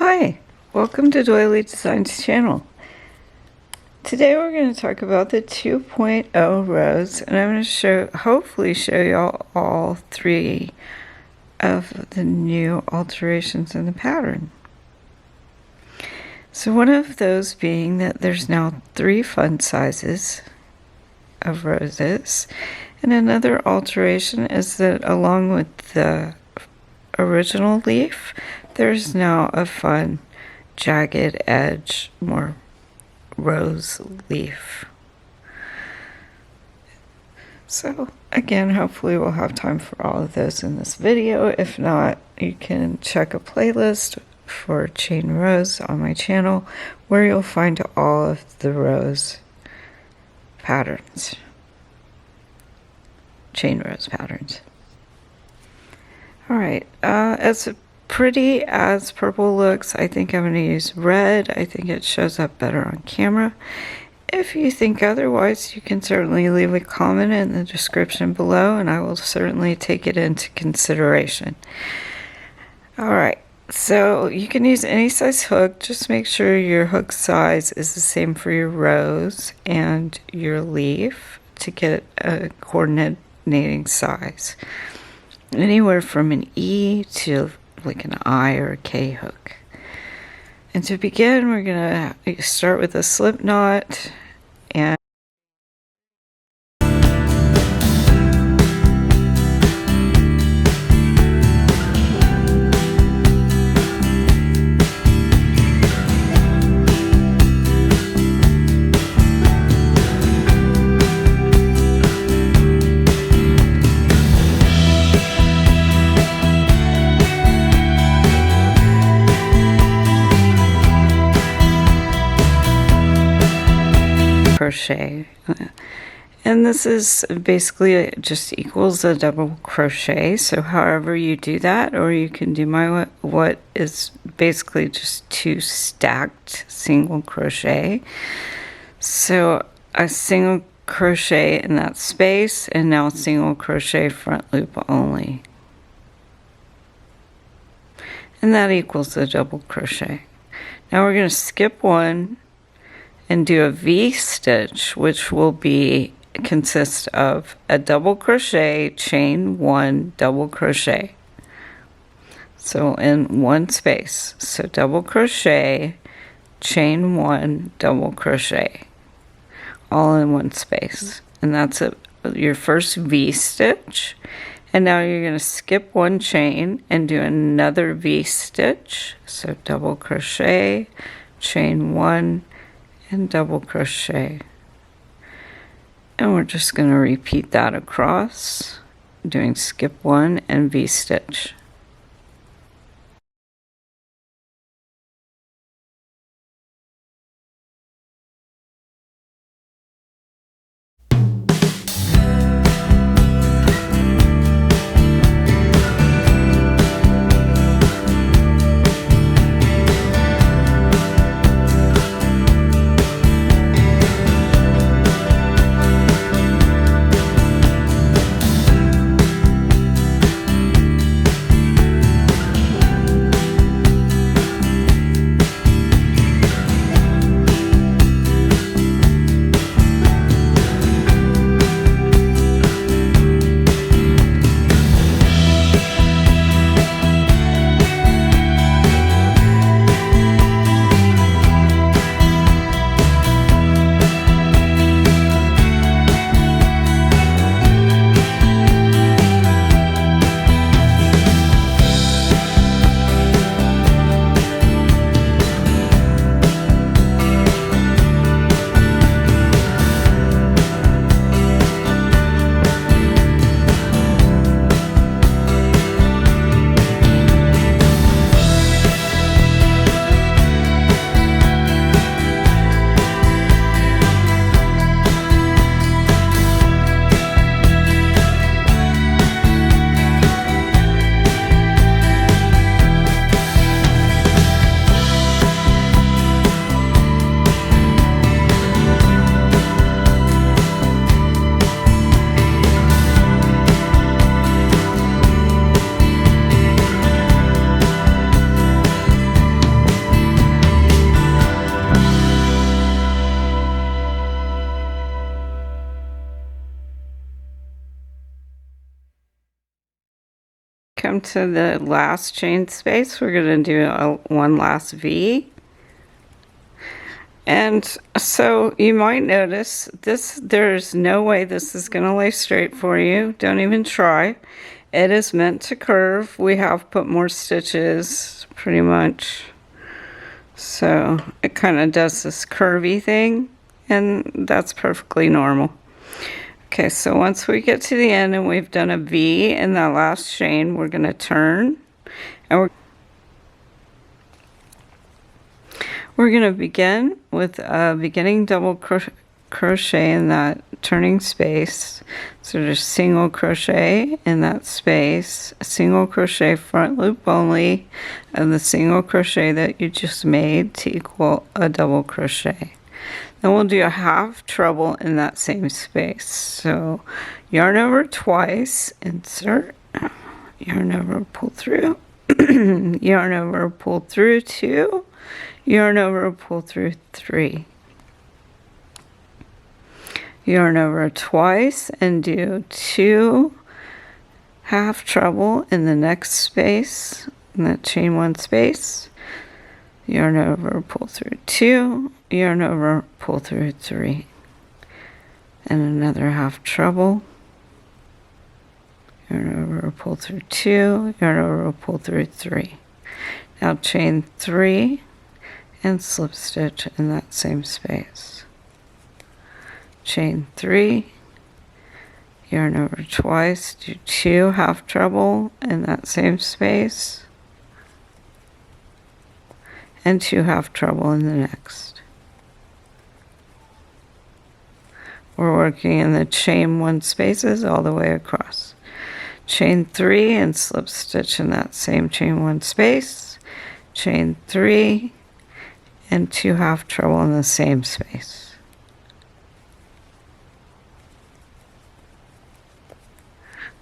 Hi, welcome to Doily Designs channel. Today we're going to talk about the 2.0 rose, and I'm going to hopefully show y'all all three of the new alterations in the pattern. So one of those being that there's now 3 fun sizes of roses, and another alteration is that along with the original leaf, there's now a fun jagged edge, more rose leaf. So again, hopefully we'll have time for all of those in this video. If not, you can check a playlist for Chain Rose on my channel where you'll find all of the rose patterns, Chain Rose patterns. Alright, as pretty as purple looks, I think I'm going to use red. I think it shows up better on camera. If you think otherwise, you can certainly leave a comment in the description below, and I will certainly take it into consideration. Alright, so you can use any size hook. Just make sure your hook size is the same for your rose and your leaf to get a coordinating size. Anywhere from an E to like an I or a K hook. And to begin, we're going to start with a slip knot and crochet, and this is basically just equals a double crochet. So however you do that, or you can do what is basically just 2 stacked single crochet. So a single crochet in that space, and now single crochet front loop only, and that equals a double crochet. Now we're going to skip one and do a V stitch, which will consist of a double crochet, chain 1, double crochet. So in one space, so double crochet, chain 1, double crochet, all in one space, and that's your first V stitch. And now you're going to skip one chain and do another V stitch, so double crochet, chain 1, and double crochet, and we're just going to repeat that across, doing skip 1 and V stitch. into the last chain space, we're going to do one last V. And so you might notice this, there's no way this is going to lay straight for you. Don't even try. It is meant to curve. We have put more stitches pretty much. So it kind of does this curvy thing, and that's perfectly normal. Okay, so once we get to the end and we've done a V in that last chain, we're going to turn, and we're going to begin with a beginning double crochet in that turning space. So just single crochet in that space, a single crochet front loop only of the single crochet that you just made to equal a double crochet. Then we'll do a half treble in that same space. So yarn over twice, insert, yarn over, pull through, yarn over, pull through 2, yarn over, pull through 3. Yarn over twice and do 2 half treble in the next space, in that chain 1 space. Yarn over, pull through 2, yarn over, pull through 3, and another half treble. Yarn over, pull through 2, yarn over, pull through 3. Now chain 3 and slip stitch in that same space. Chain 3, yarn over twice, do 2 half treble in that same space, and 2 half treble in the next. We're working in the chain 1 spaces all the way across. Chain 3 and slip stitch in that same chain 1 space, chain 3 and 2 half treble in the same space.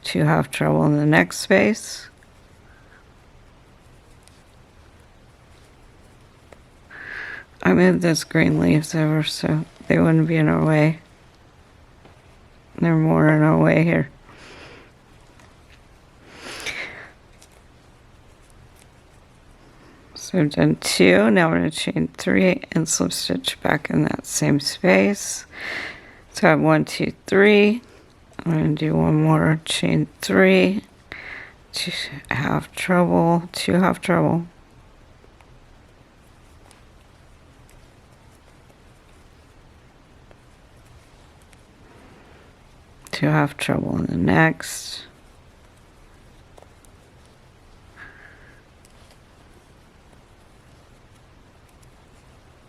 2 half treble in the next space, I moved those green leaves over so they wouldn't be in our way. They're more in our way here. So I've done 2, now we're going to chain 3 and slip stitch back in that same space. So I have 1, 2, 3. I'm going to do one more, chain 3, 2 half treble, 2 half treble, two half treble in the next,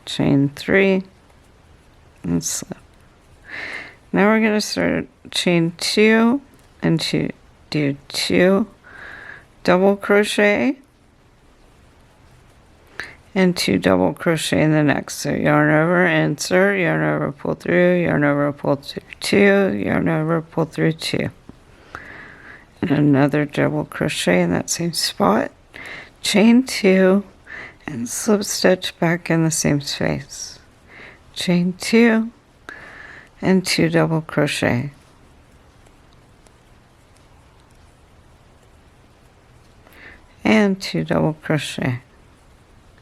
chain 3 and slip. Now we're going to start chain 2 and do 2 double crochet and 2 double crochet in the next. So yarn over, insert, yarn over, pull through, yarn over, pull through 2, yarn over, pull through 2. And another double crochet in that same spot, chain 2 and slip stitch back in the same space. Chain 2 and 2 double crochet. And 2 double crochet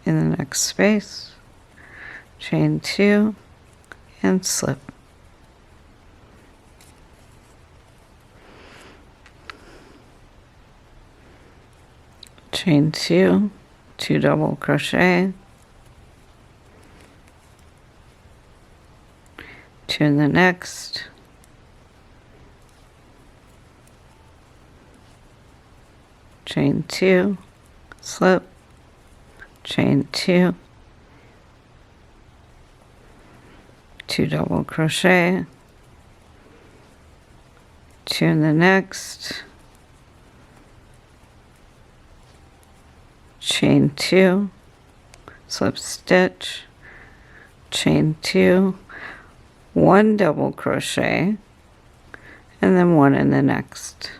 in the next space. Chain 2 and slip. Chain 2, 2 double crochet, 2 in the next, chain 2, slip, chain 2, 2 double crochet, 2 in the next, chain 2, slip stitch, chain 2, 1 double crochet, and then 1 in the next,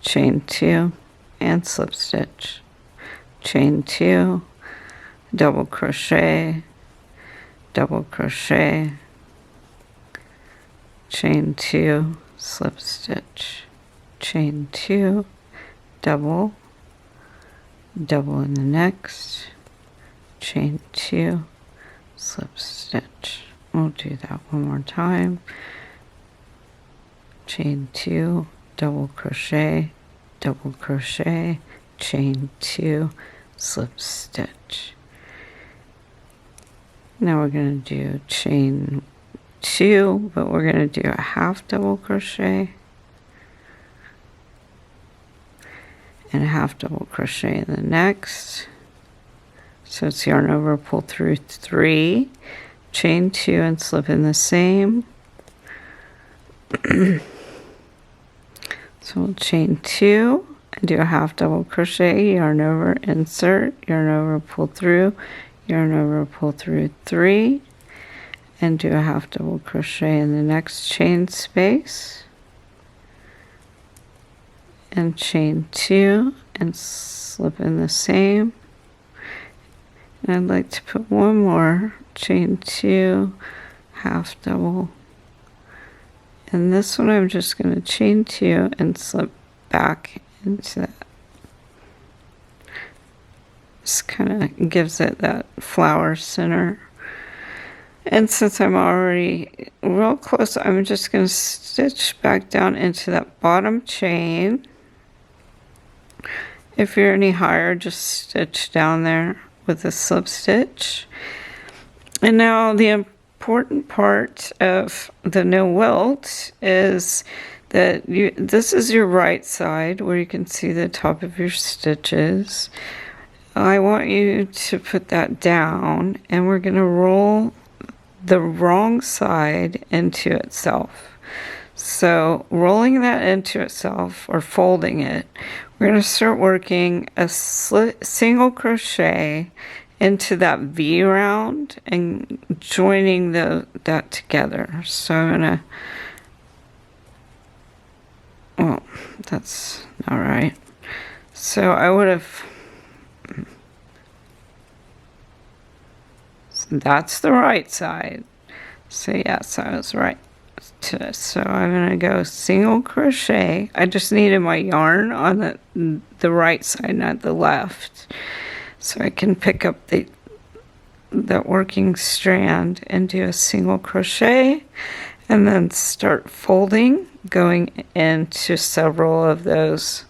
chain 2 and slip stitch, chain 2, double crochet, chain 2, slip stitch, chain 2, double, double in the next, chain 2, slip stitch. We'll do that one more time. Chain 2, double crochet, chain 2, slip stitch. Now we're going to do chain 2, but we're going to do a half double crochet and a half double crochet in the next. So it's yarn over, pull through 3, chain 2 and slip in the same. So we'll chain 2 and do a half double crochet, yarn over, insert, yarn over, pull through, yarn over, pull through 3, and do a half double crochet in the next chain space, and chain 2 and slip in the same. And I'd like to put one more, chain 2, half double. And this one I'm just going to chain 2 and slip back into that. Just kind of gives it that flower center. And since I'm already real close, I'm just going to stitch back down into that bottom chain. If you're any higher, just stitch down there with a slip stitch. And now the important part of the no wilt is that this is your right side where you can see the top of your stitches. I want you to put that down, and we're going to roll the wrong side into itself. So rolling that into itself, or folding it, we're going to start working a single crochet into that V round and joining that together. So I'm going to, well, that's not right. So I would have, so that's the right side. So yes, I was right. So I'm going to go single crochet. I just needed my yarn on the right side, not the left. So I can pick up the working strand and do a single crochet, and then start folding, going into several of those.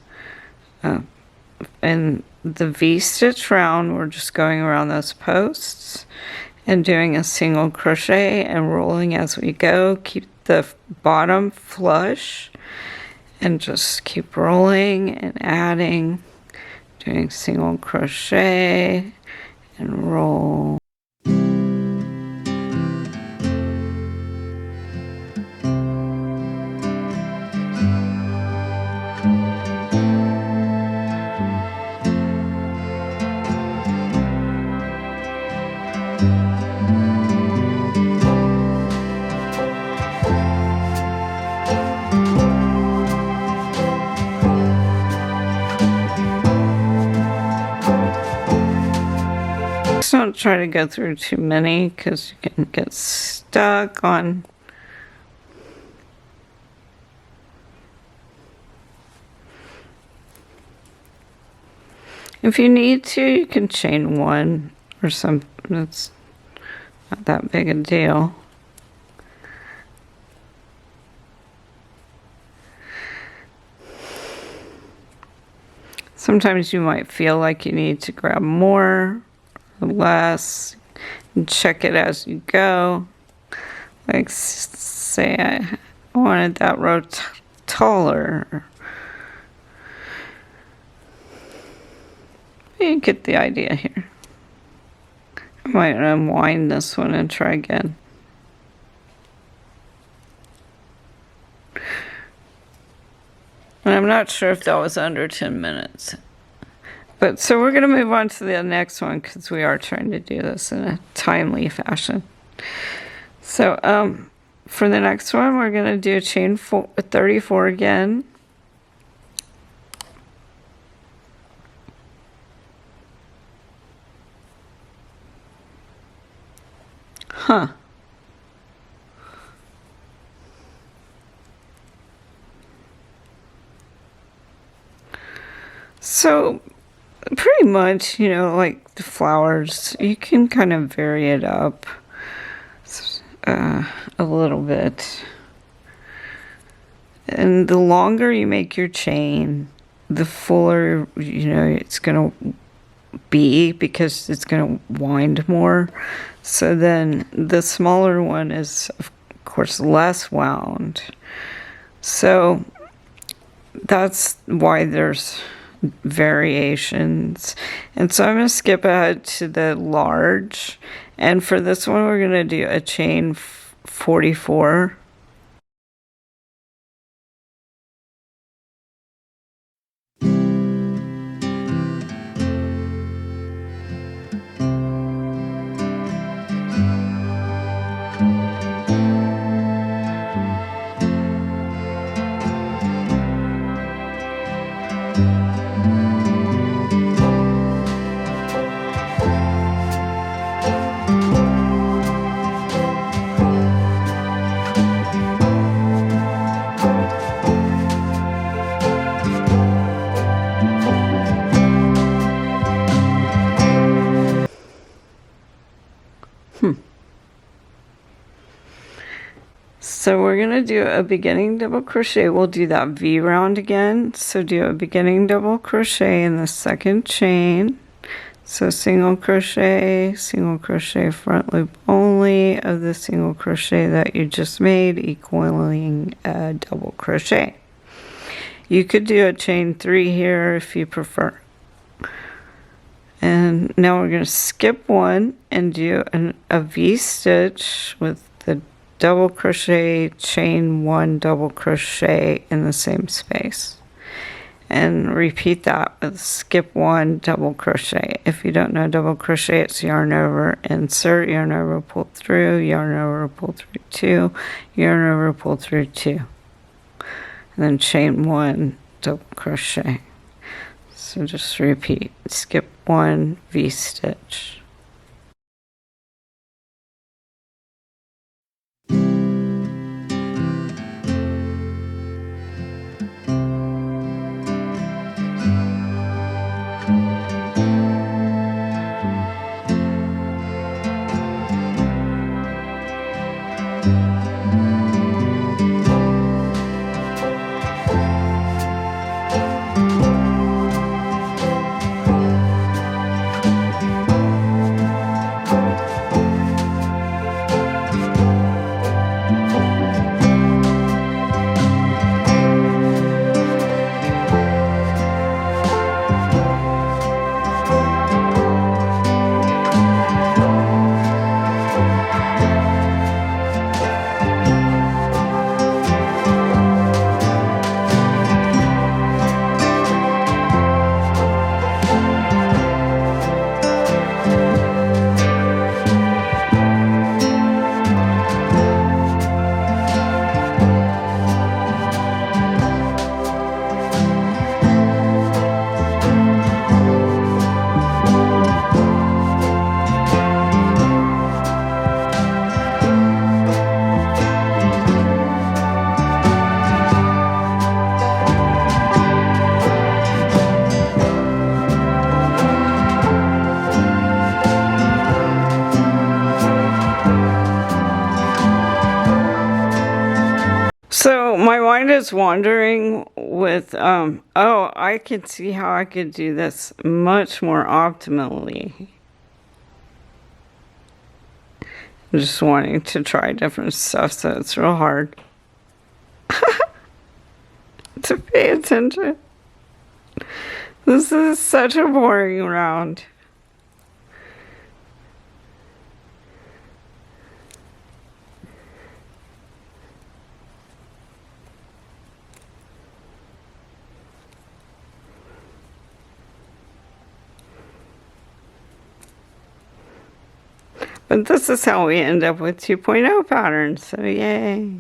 And the V-stitch round, we're just going around those posts and doing a single crochet and rolling as we go. Keep the bottom flush and just keep rolling and adding, doing single crochet and roll. Don't try to go through too many because you can get stuck on if you need to, you can chain 1 or something. It's not that big a deal. Sometimes you might feel like you need to grab more, less, and check it as you go. Like say I wanted that row taller. You get the idea here. I might unwind this one and try again. And I'm not sure if that was under 10 minutes. But so we're going to move on to the next one because we are trying to do this in a timely fashion. So for the next one, we're going to do chain 34 again. Huh. So pretty much, like the flowers, you can kind of vary it up a little bit. And the longer you make your chain, the fuller, it's going to be, because it's going to wind more. So then the smaller one is, of course, less wound. So that's why there's variations. And so I'm going to skip ahead to the large. And for this one, we're going to do a chain 44. So we're going to do a beginning double crochet. We'll do that V round again. So do a beginning double crochet in the second chain. So single crochet, front loop only of the single crochet that you just made, equaling a double crochet. You could do a chain 3 here if you prefer. And now we're going to skip one and do a V-stitch with the double crochet, chain 1, double crochet in the same space. And repeat that with skip 1, double crochet. If you don't know double crochet, it's yarn over, insert, yarn over, pull through, yarn over, pull through 2, yarn over, pull through 2. And then chain 1, double crochet. So just repeat, skip 1, V-stitch. So my mind is wandering with, oh, I can see how I could do this much more optimally. I'm just wanting to try different stuff, so it's real hard to pay attention. This is such a boring round. But this is how we end up with 2.0 patterns, so yay.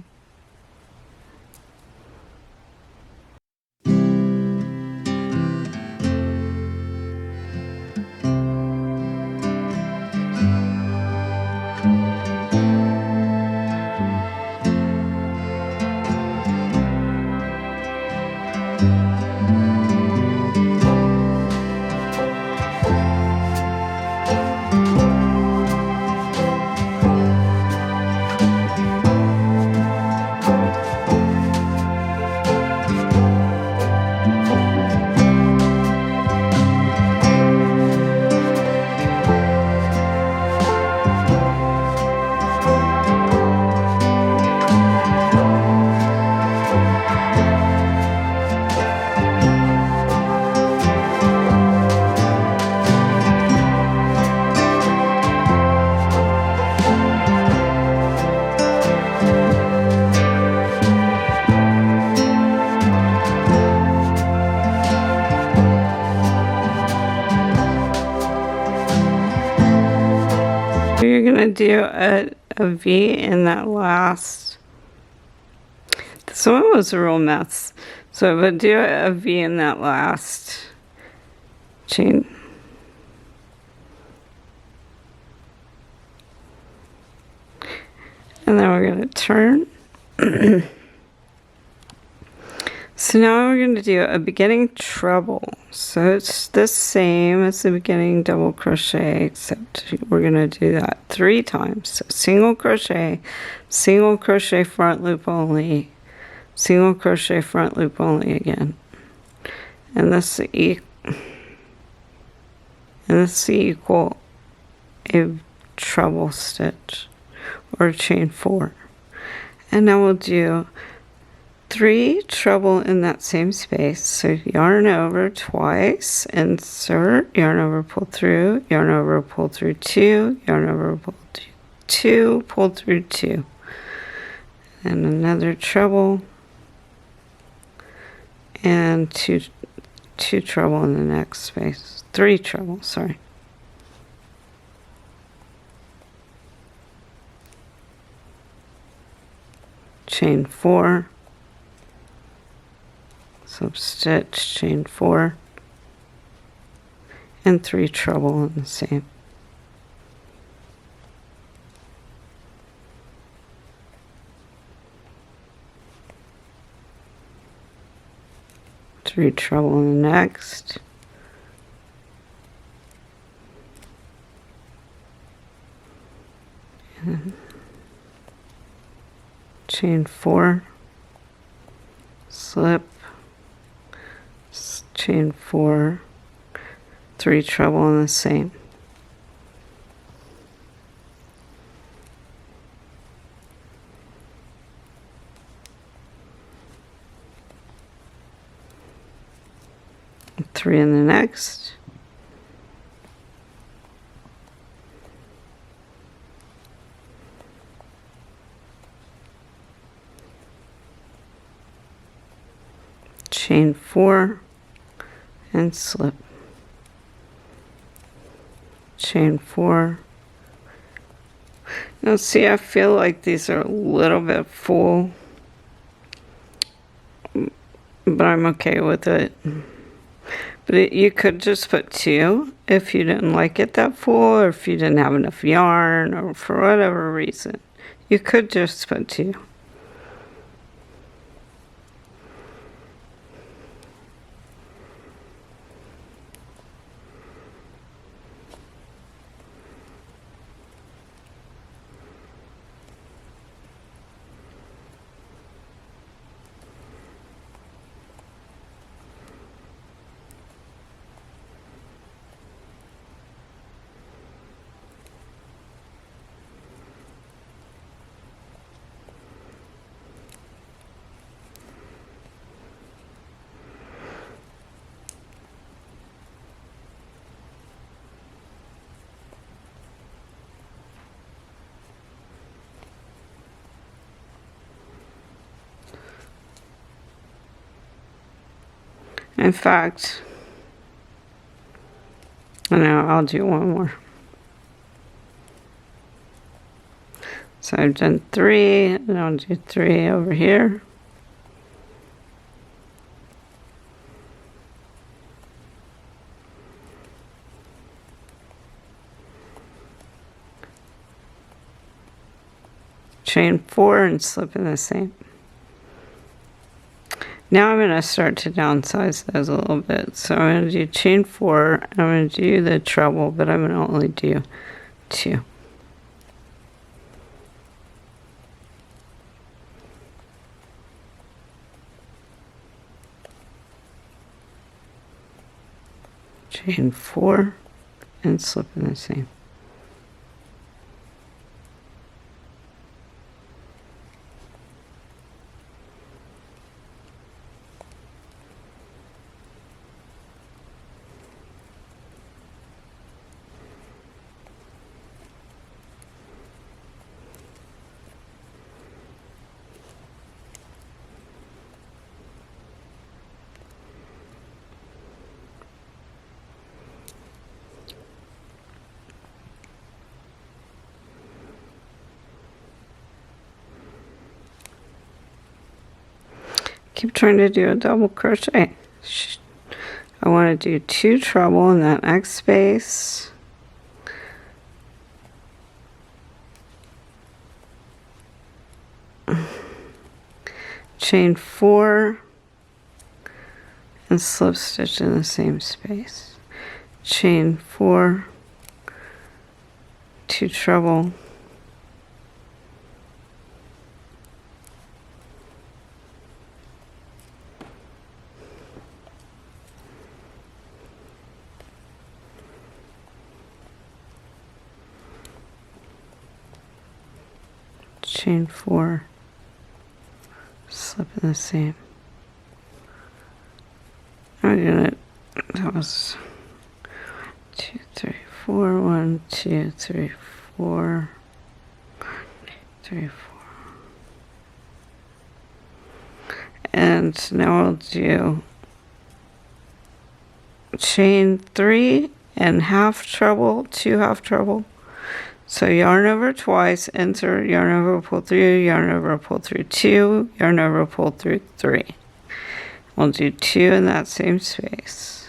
you're going to do a V in that last. This one was a real mess. So I'm going to do a V in that last chain. And then we're going to turn. So now we're going to do a beginning treble. So it's the same as the beginning double crochet, except we're going to do that 3 times. So single crochet front loop only, single crochet front loop only again. And this is equal a treble stitch or chain 4. And now we'll do 3 treble in that same space. So yarn over twice, insert, yarn over, pull through, yarn over, pull through 2, yarn over, pull through 2, pull through 2. And another treble, and two treble in the next space. 3 treble, sorry. Chain 4. Slip stitch, chain 4, and 3 treble in the same. Three treble in the next. And chain 4, slip, chain 4, 3 treble in the same. Three in the next. Chain 4 and slip. Chain 4. Now see, I feel like these are a little bit full, but I'm okay with it. But you could just put 2 if you didn't like it that full, or if you didn't have enough yarn, or for whatever reason. You could just put 2. In fact, I know, I'll do one more. So I've done 3, and I'll do 3 over here. Chain 4 and slip in the same. Now I'm going to start to downsize those a little bit. So I'm going to do chain 4, I'm going to do the treble, but I'm going to only do 2. Chain 4 and slip in the same. keep trying to do a double crochet. I want to do 2 treble in that next space. Chain 4 and slip stitch in the same space. Chain 4, 2 treble, chain 4, slip in the same. I'm gonna, that was 2, 3, 4, 1, 2, 3, 4, 3, 4. And now I'll do chain 3 and half treble, 2 half treble. So yarn over twice, insert, yarn over, pull through, yarn over, pull through 2, yarn over, pull through 3. We'll do 2 in that same space.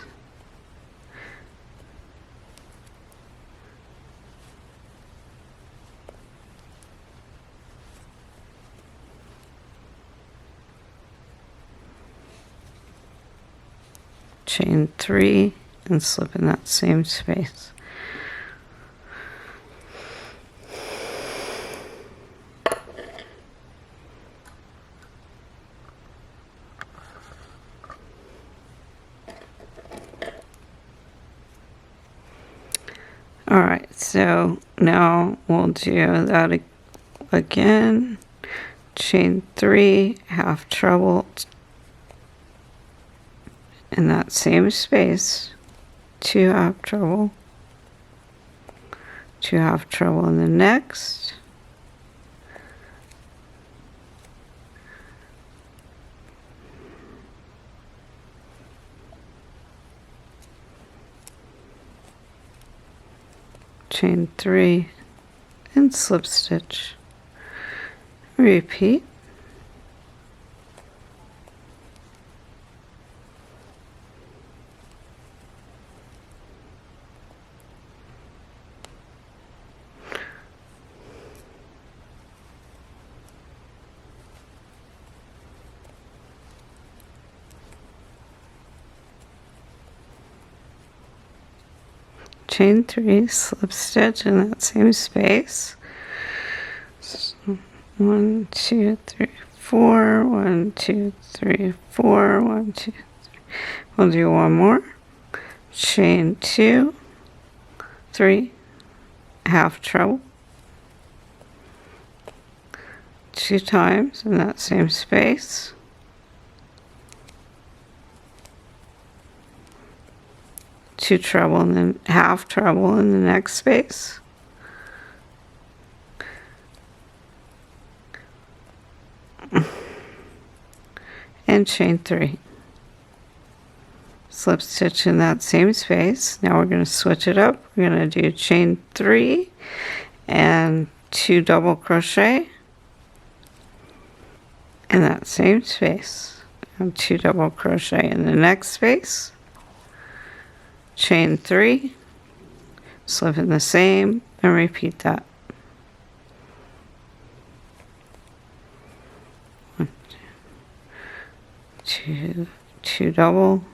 Chain 3 and slip in that same space. Alright, so now we'll do that again. Chain 3, half treble in that same space, 2 half treble, 2 half treble in the next, chain 3 and slip stitch. Repeat. Chain 3, slip stitch in that same space. 1, 2, 3, 4, 1, 2, 3, 4, 1, 2, 3. We'll do one more. Chain 2, 3, half treble, 2 times in that same space. Two treble and then half treble in the next space. And chain 3. Slip stitch in that same space. Now we're going to switch it up. We're going to do chain 3 and 2 double crochet in that same space. And 2 double crochet in the next space. Chain 3, slip in the same, and repeat that. 1, 2, 2 double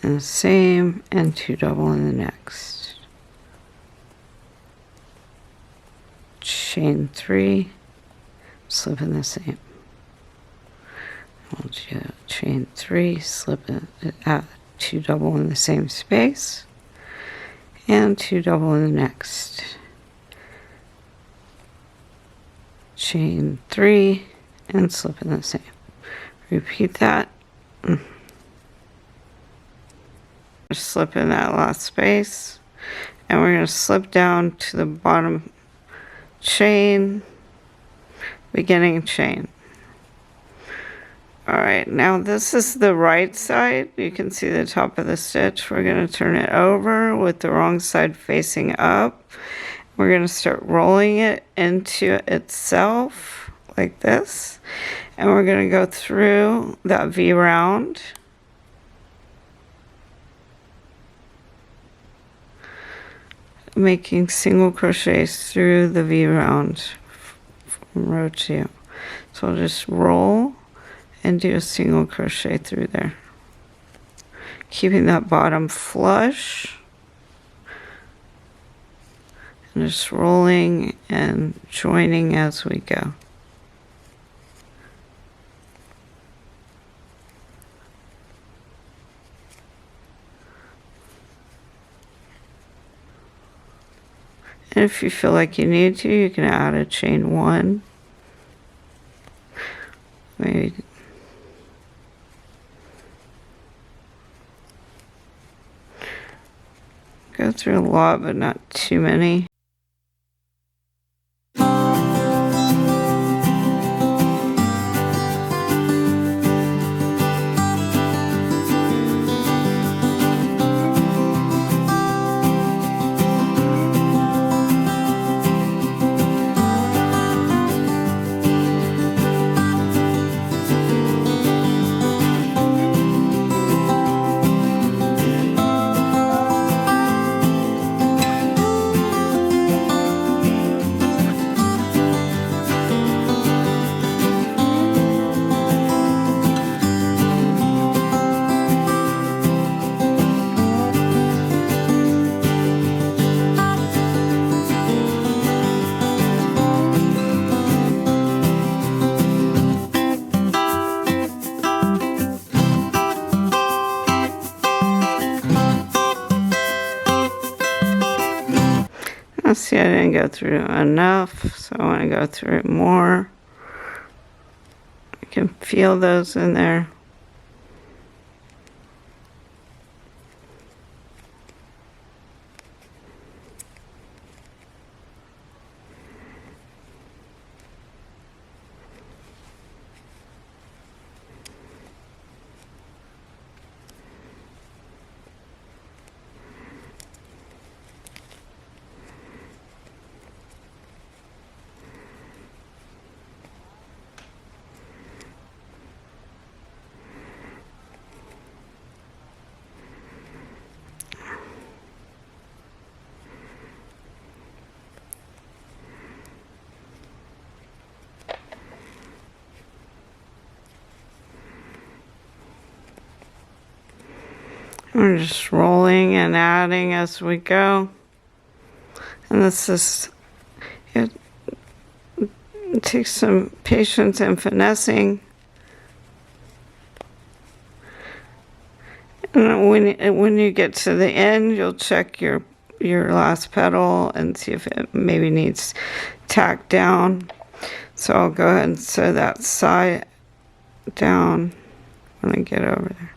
in the same, and 2 double in the next. Chain 3, slip in the same. We'll do chain 3, slip in 2 double in the same space, and 2 double in the next. Chain 3 and slip in the same. Repeat that. Slip in that last space, and we're going to slip down to the bottom chain, beginning chain. Alright, now this is the right side. You can see the top of the stitch. We're going to turn it over with the wrong side facing up. We're going to start rolling it into itself like this, and we're going to go through that V round. Making single crochets through the V round from row 2. So I'll just roll and do a single crochet through there, keeping that bottom flush, and just rolling and joining as we go. And if you feel like you need to, you can add a chain 1. Maybe go through a lot, but not too many. See, I didn't go through enough, so I want to go through it more. I can feel those in there. We're just rolling and adding as we go. And this is, it takes some patience and finessing. And when you get to the end, you'll check your last petal and see if it maybe needs tacked down. So I'll go ahead and sew that side down when I get over there.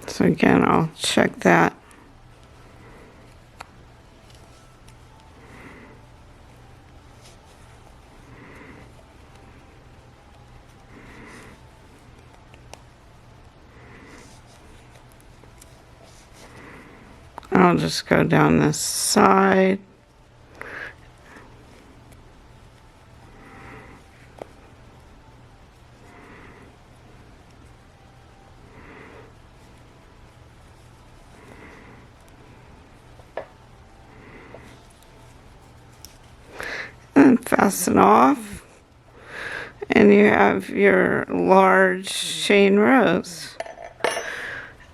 So again, I'll check that. I'll just go down this side. And fasten off, and you have your large chain rose.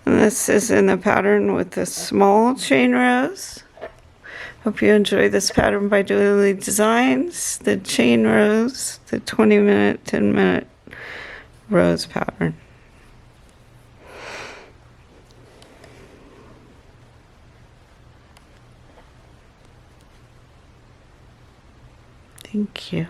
And this is in the pattern with the small chain rose. Hope you enjoy this pattern by Doily Designs, the chain rose, the 20-minute, 10-minute rose pattern. Thank you.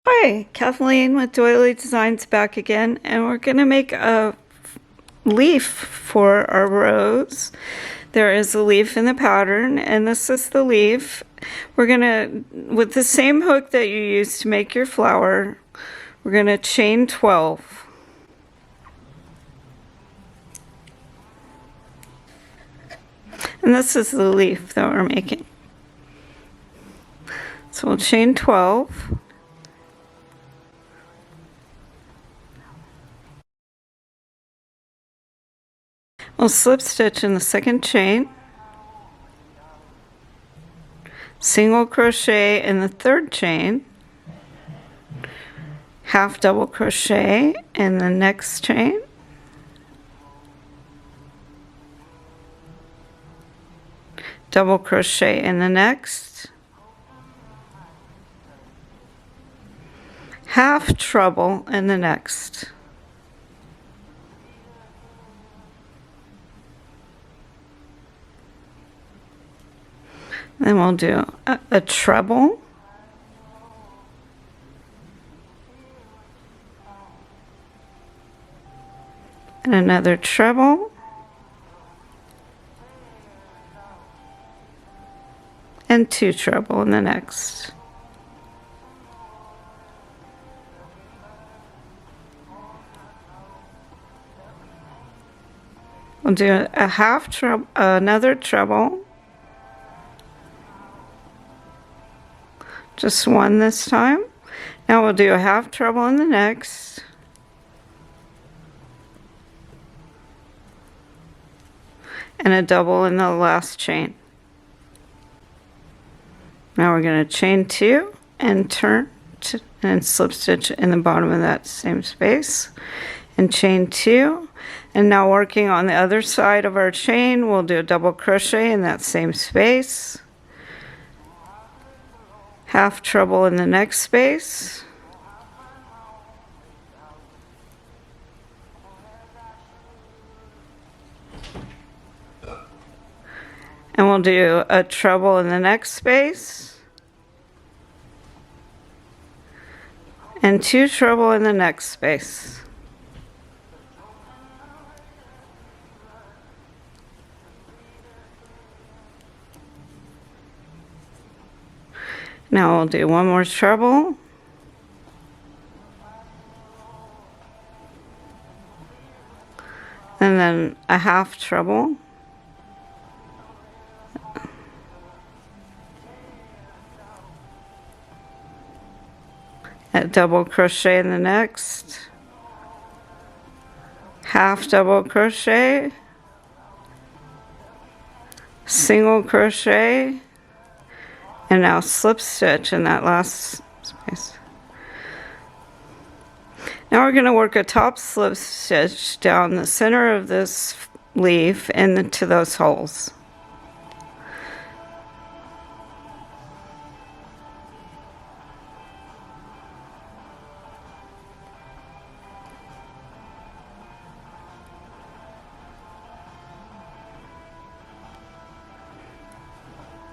Hi, Cathleen with Doily Designs back again, and we're going to make a leaf for our rose. There is a leaf in the pattern, and this is the leaf. We're going to, with the same hook that you used to make your flower, we're going to chain 12. And this is the leaf that we're making. So we'll chain 12. We'll slip stitch in the second chain, single crochet in the third chain, half double crochet in the next chain, double crochet in the next, half treble in the next. Then we'll do a treble, and another treble, and 2 treble in the next. We'll do a half treble, another treble, just one this time. Now we'll do a half treble in the next, and a double in the last chain. Now we're going to chain 2 and turn and slip stitch in the bottom of that same space, and chain 2. And now working on the other side of our chain, we'll do a double crochet in that same space, half treble in the next space, and we'll do a treble in the next space, and 2 treble in the next space. Now we'll do one more treble, and then a half treble, a double crochet in the next, half double crochet, single crochet, and now slip stitch in that last space. Now we're going to work a top slip stitch down the center of this leaf into those holes.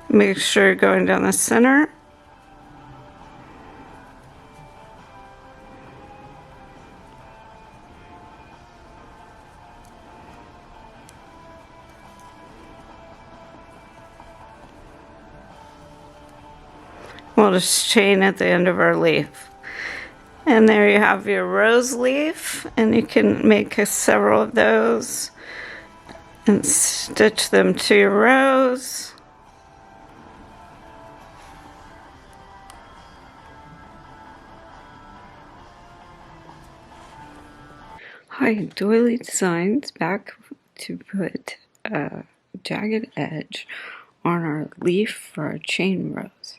Make sure you're going down the center. We'll just chain at the end of our leaf. And there you have your rose leaf, and you can make several of those and stitch them to your rose. Hi, Doily Designs back to put a jagged edge on our leaf for our chain rose.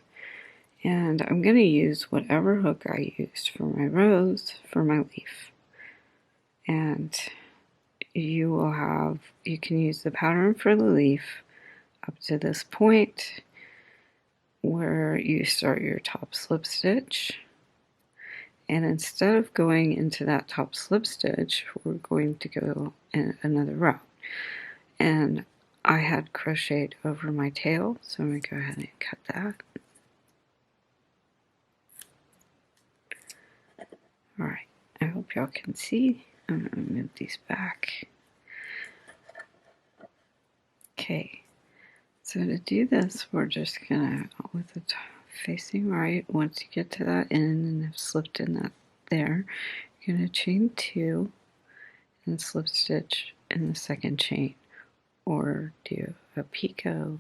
And I'm going to use whatever hook I used for my rose for my leaf. And you can use the pattern for the leaf up to this point where you start your top slip stitch. And instead of going into that top slip stitch, we're going to go in another route. And I had crocheted over my tail, so I'm going to go ahead and cut that. Alright, I hope y'all can see. I'm going to move these back. Okay, so to do this, we're just going to, with the top facing right, once you get to that end and have slipped in that there, you're going to chain 2 and slip stitch in the second chain, or do a picot,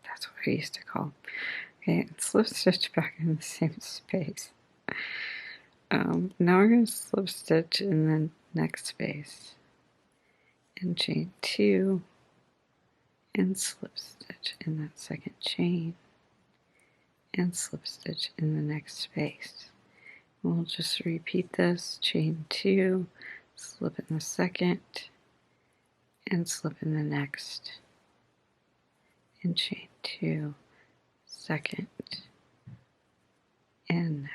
that's what I used to call them. Okay, and slip stitch back in the same space. Now we're going to slip stitch in the next space and chain 2 and slip stitch in that second chain and slip stitch in the next space. We'll just repeat this, chain 2, slip in the second, and slip in the next, and chain 2, second, and next.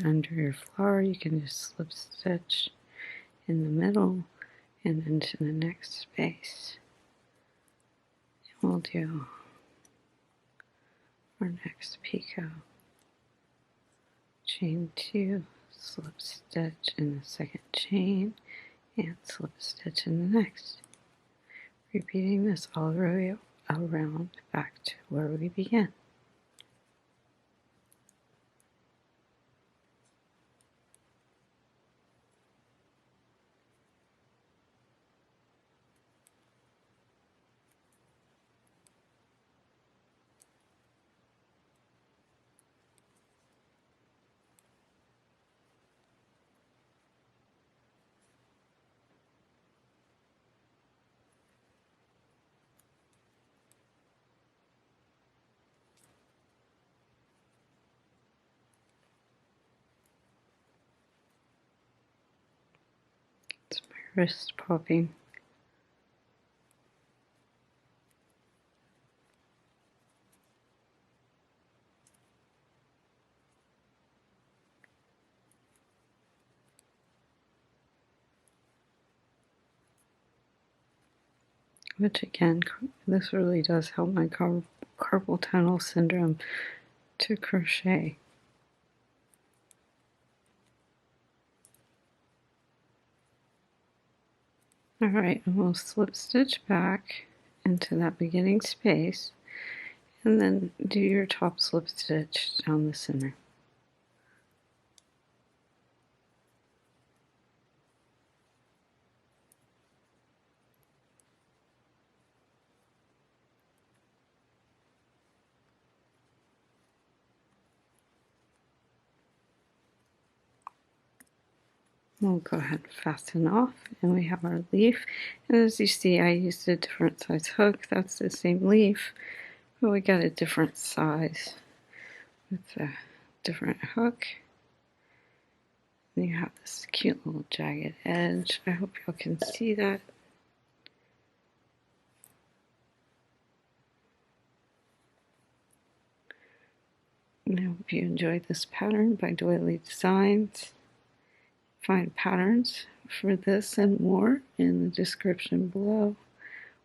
Under your flower, you can just slip stitch in the middle and into the next space. And we'll do our next picot. Chain 2, slip stitch in the second chain, and slip stitch in the next. Repeating this all the way around back to where we began. It's my wrist popping. Which again, this really does help my carpal tunnel syndrome to crochet. Alright, and we'll slip stitch back into that beginning space and then do your top slip stitch down the center. We'll go ahead and fasten off, and we have our leaf. And as you see, I used a different size hook. That's the same leaf, but we got a different size with a different hook. And you have this cute little jagged edge. I hope y'all can see that. And I hope you enjoyed this pattern by Doily Designs. Find patterns for this and more in the description below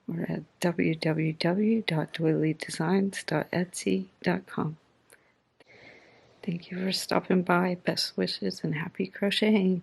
or at www.doilydesigns.etsy.com. Thank you for stopping by. Best wishes and happy crocheting.